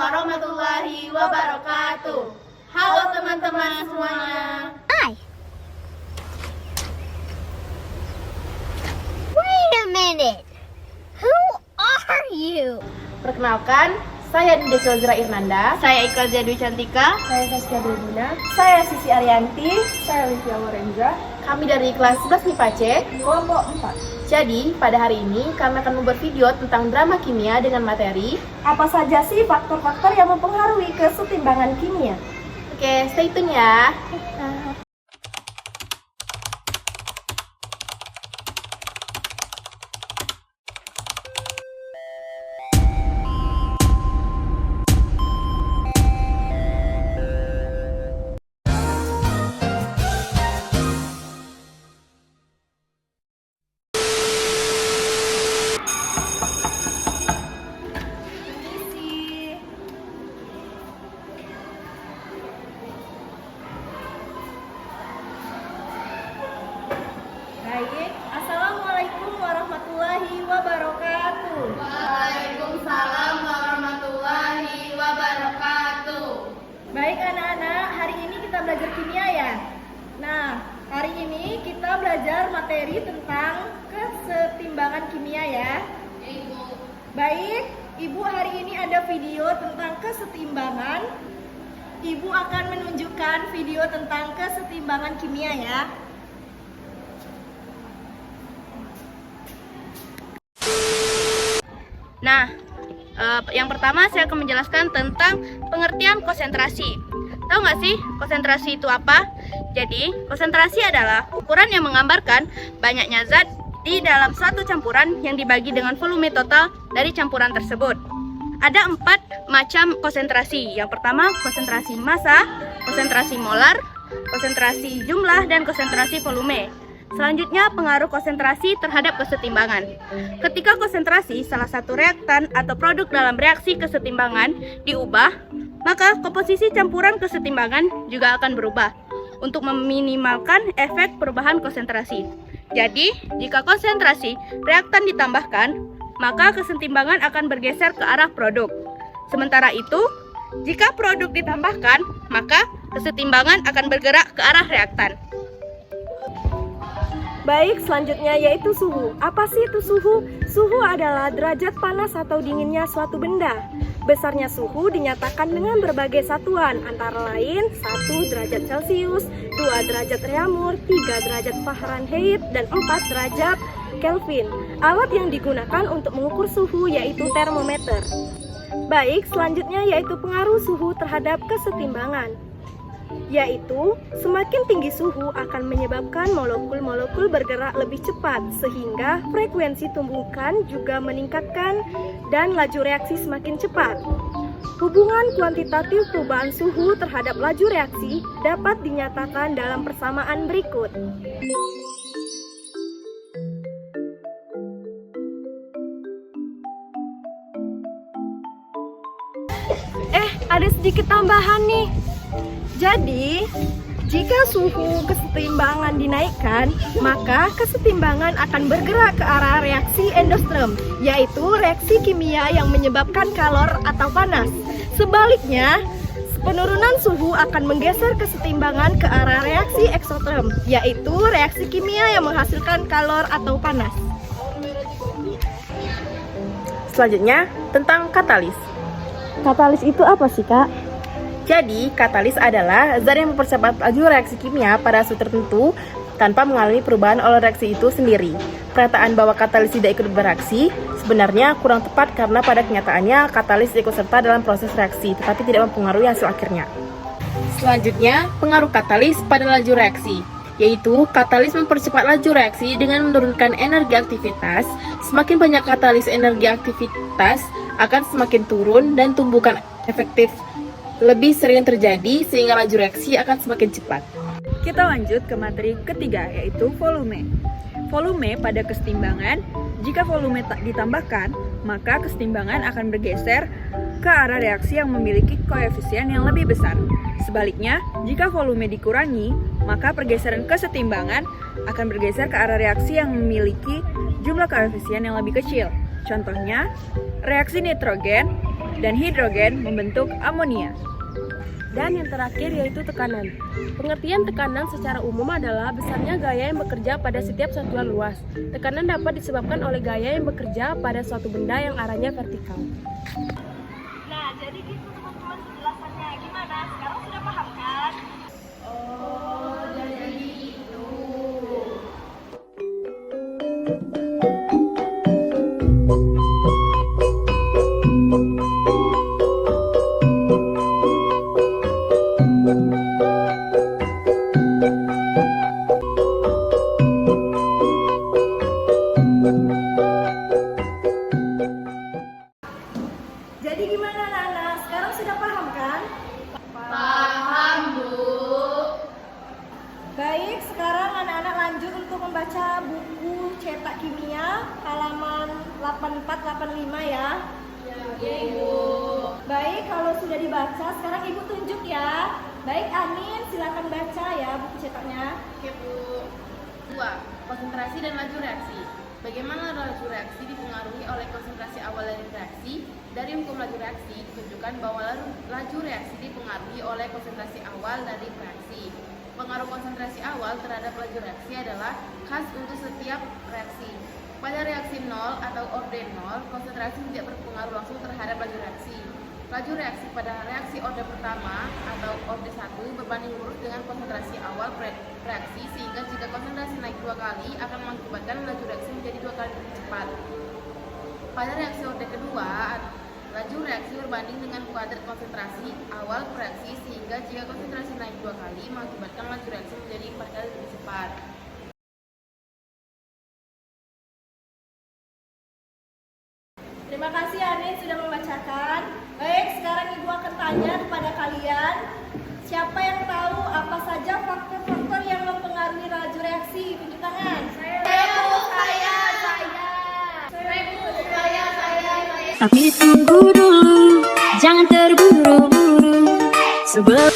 warahmatullahi wabarakatuh. Halo teman-teman semuanya. Wait a minute. Who are you? Perkenalkan, saya Dinda Silzira Irnanda. Saya Iqbal Jadwi Cantika. Saya Saskia Briguna. Saya Sisi Arianti. Saya Livia Lorenza. Kami dari kelas 11 MIPA C, Kelompok 4. Jadi, pada hari ini kami akan membuat video tentang drama kimia dengan materi. Apa saja sih faktor-faktor yang mempengaruhi kesetimbangan kimia? Oke, stay tune ya. Baik, Assalamualaikum warahmatullahi wabarakatuh. Waalaikumsalam warahmatullahi wabarakatuh. Baik anak-anak, hari ini kita belajar kimia ya. Nah, hari ini kita belajar materi tentang kesetimbangan kimia ya. Baik, Ibu hari ini ada video tentang kesetimbangan. Ibu akan menunjukkan video tentang kesetimbangan kimia ya. Nah, yang pertama saya akan menjelaskan tentang pengertian konsentrasi. Tahu nggak sih konsentrasi itu apa? Jadi, konsentrasi adalah ukuran yang menggambarkan banyaknya zat di dalam suatu campuran yang dibagi dengan volume total dari campuran tersebut. Ada 4 macam konsentrasi. Yang pertama, konsentrasi massa, konsentrasi molar, konsentrasi jumlah, dan konsentrasi volume. Selanjutnya, pengaruh konsentrasi terhadap kesetimbangan. Ketika konsentrasi salah satu reaktan atau produk dalam reaksi kesetimbangan diubah, maka komposisi campuran kesetimbangan juga akan berubah untuk meminimalkan efek perubahan konsentrasi. Jadi, jika konsentrasi reaktan ditambahkan, maka kesetimbangan akan bergeser ke arah produk. Sementara itu, jika produk ditambahkan, maka kesetimbangan akan bergerak ke arah reaktan. Baik, selanjutnya yaitu suhu. Apa sih itu suhu? Suhu adalah derajat panas atau dinginnya suatu benda. Besarnya suhu dinyatakan dengan berbagai satuan, antara lain 1 derajat Celcius, 2 derajat Reaumur, 3 derajat Fahrenheit, dan 4 derajat Kelvin. Alat yang digunakan untuk mengukur suhu yaitu termometer. Baik, selanjutnya yaitu pengaruh suhu terhadap kesetimbangan. Yaitu, semakin tinggi suhu akan menyebabkan molekul-molekul bergerak lebih cepat, sehingga frekuensi tumbukan juga meningkatkan dan laju reaksi semakin cepat. Hubungan kuantitatif perubahan suhu terhadap laju reaksi dapat dinyatakan dalam persamaan berikut. Ada sedikit tambahan nih. Jadi, jika suhu kesetimbangan dinaikkan, maka kesetimbangan akan bergerak ke arah reaksi endotherm, yaitu reaksi kimia yang menyebabkan kalor atau panas. Sebaliknya, penurunan suhu akan menggeser kesetimbangan ke arah reaksi eksotherm, yaitu reaksi kimia yang menghasilkan kalor atau panas. Selanjutnya, tentang katalis. Katalis itu apa sih, Kak? Jadi, katalis adalah zat yang mempercepat laju reaksi kimia pada suhu tertentu tanpa mengalami perubahan oleh reaksi itu sendiri. Pernyataan bahwa katalis tidak ikut bereaksi sebenarnya kurang tepat karena pada kenyataannya katalis ikut serta dalam proses reaksi tetapi tidak mempengaruhi hasil akhirnya. Selanjutnya, pengaruh katalis pada laju reaksi, yaitu katalis mempercepat laju reaksi dengan menurunkan energi aktivitas. Semakin banyak katalis, energi aktivitas akan semakin turun dan tumbukan efektif lebih sering terjadi sehingga laju reaksi akan semakin cepat. Kita lanjut ke materi ketiga, yaitu volume. Volume pada kesetimbangan, jika volume tak ditambahkan, maka kesetimbangan akan bergeser ke arah reaksi yang memiliki koefisien yang lebih besar. Sebaliknya, jika volume dikurangi, maka pergeseran kesetimbangan akan bergeser ke arah reaksi yang memiliki jumlah koefisien yang lebih kecil. Contohnya, reaksi nitrogen dan hidrogen membentuk amonia. Dan yang terakhir yaitu tekanan. Pengertian tekanan secara umum adalah besarnya gaya yang bekerja pada setiap satuan luas. Tekanan dapat disebabkan oleh gaya yang bekerja pada suatu benda yang arahnya vertikal. Nah, jadi gitu teman-teman penjelasannya. Gimana? Sekarang sudah paham kan? Oh, jadi itu. Jadi gimana anak-anak? Sekarang sudah paham kan? Paham, Bu. Baik, sekarang anak-anak lanjut untuk membaca buku cetak kimia halaman 84-85 ya. Ya, Ibu. Baik, kalau sudah dibaca, sekarang Ibu tunjuk ya. Baik, Amin, silakan baca ya buku cetaknya. Oke, Bu. 2. Konsentrasi dan laju reaksi. Bagaimana laju reaksi dipengaruhi oleh konsentrasi awal dari reaksi? Dari hukum laju reaksi ditunjukkan bahwa laju reaksi dipengaruhi oleh konsentrasi awal dari reaksi. Pengaruh konsentrasi awal terhadap laju reaksi adalah khas untuk setiap reaksi. Pada reaksi 0 atau orde 0, konsentrasi tidak berpengaruh langsung terhadap laju reaksi. Laju reaksi pada reaksi orde pertama atau orde 1 berbanding lurus dengan konsentrasi awal reaksi, sehingga jika konsentrasi naik 2 kali akan mengakibatkan laju reaksi menjadi 2 kali lebih cepat. Pada reaksi orde kedua, laju reaksi berbanding dengan kuadrat konsentrasi awal reaksi, sehingga jika konsentrasi naik 2 kali mengakibatkan laju reaksi menjadi 4 kali lebih cepat. Terima kasih Anin sudah membacakan. Baik, sekarang Ibu akan tanya kepada kalian, siapa yang tahu apa saja faktor-faktor yang mempengaruhi laju reaksi? Tunjuk tangan. Tapi tunggu dulu, jangan terburu-buru. Sebelum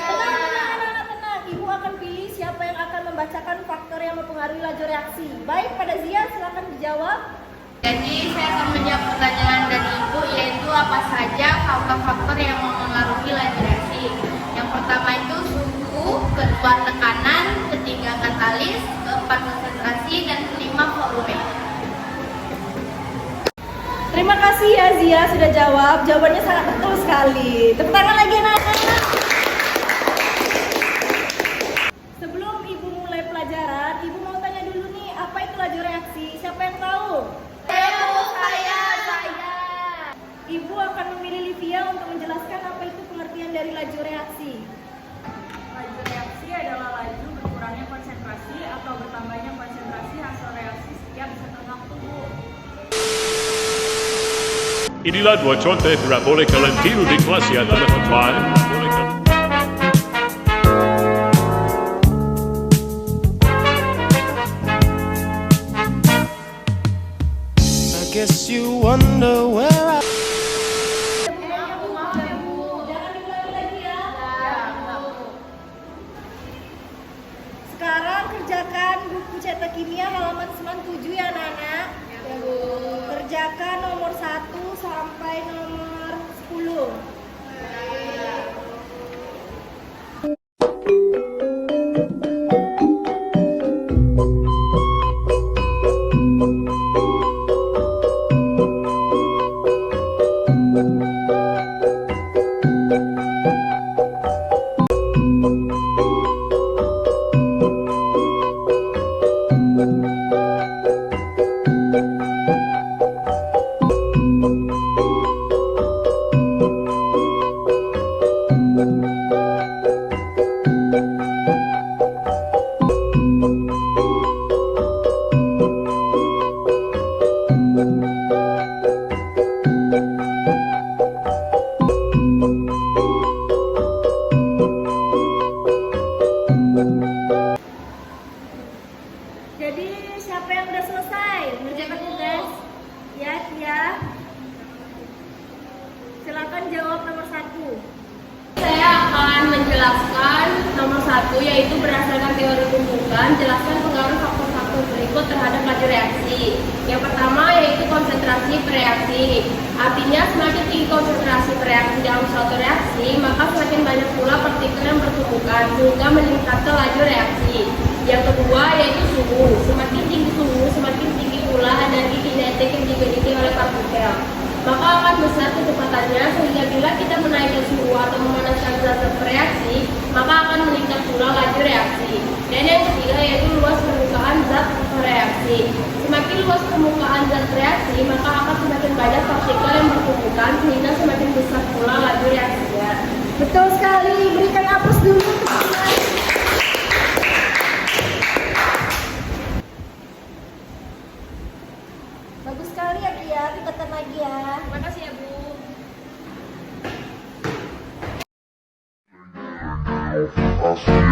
Tenang, Ibu akan pilih siapa yang akan membacakan faktor yang mempengaruhi laju reaksi. Baik, pada Zia silakan dijawab. Jadi saya akan menjawab pertanyaan dari Ibu, yaitu apa saja faktor-faktor yang mempengaruhi laju reaksi. Yang pertama itu suhu, kedua tekanan, ketiga katalis, keempat konsentrasi, dan kelima volume. Terima kasih ya Zia sudah jawab. Jawabannya sangat betul sekali. Tepuk tangan lagi anak-anak. Sebelum Ibu mulai pelajaran, Ibu mau tanya dulu nih, apa itu laju reaksi? Siapa yang tahu? Saya. Ibu akan memilih Livia untuk menjelaskan apa itu pengertian dari laju reaksi. Laju reaksi adalah laju berkurangnya konsentrasi atau bertambahnya konsentrasi hasil reaksi setiap satu waktu. Inilah dua contoh parabolika lentilo di kelas ya teman-teman. I guess you wonder where I Jangan diulangi lagi ya. Sekarang kerjakan buku cetak kimia halaman 97 ya anak-anak. Kerjakan nomor 1 sampai nomor 10. Jadi siapa yang udah selesai mengerjakan tugas? Ya. Silakan jawab nomor 1. Saya akan menjelaskan nomor 1, yaitu berdasarkan teori tumbukan, jelaskan pengaruh faktor-faktor masuk berikut terhadap laju reaksi. Yang pertama yaitu konsentrasi bereaksi. Artinya semakin tinggi konsentrasi bereaksi dalam suatu reaksi, maka semakin banyak pula partikel yang bertumbukan sehingga meningkatkan laju reaksi. Yang kedua yaitu suhu. Semakin tinggi suhu, semakin tinggi pula energi kinetik yang dimiliki oleh partikel. Maka akan besar kecepatannya sehingga bila kita menaikkan suhu atau memanaskan zat bereaksi, maka akan meningkat pula laju reaksi. Dan yang ketiga yaitu luas permukaan zat bereaksi. Semakin luas permukaan zat bereaksi, maka akan semakin banyak partikel yang bertumbukan sehingga semakin besar pula laju reaksinya. Betul sekali, berikan aplaus dulu teman-teman. Bagus sekali ya Kia, tingkatkan lagi ya. Terima kasih ya Bu. Asia.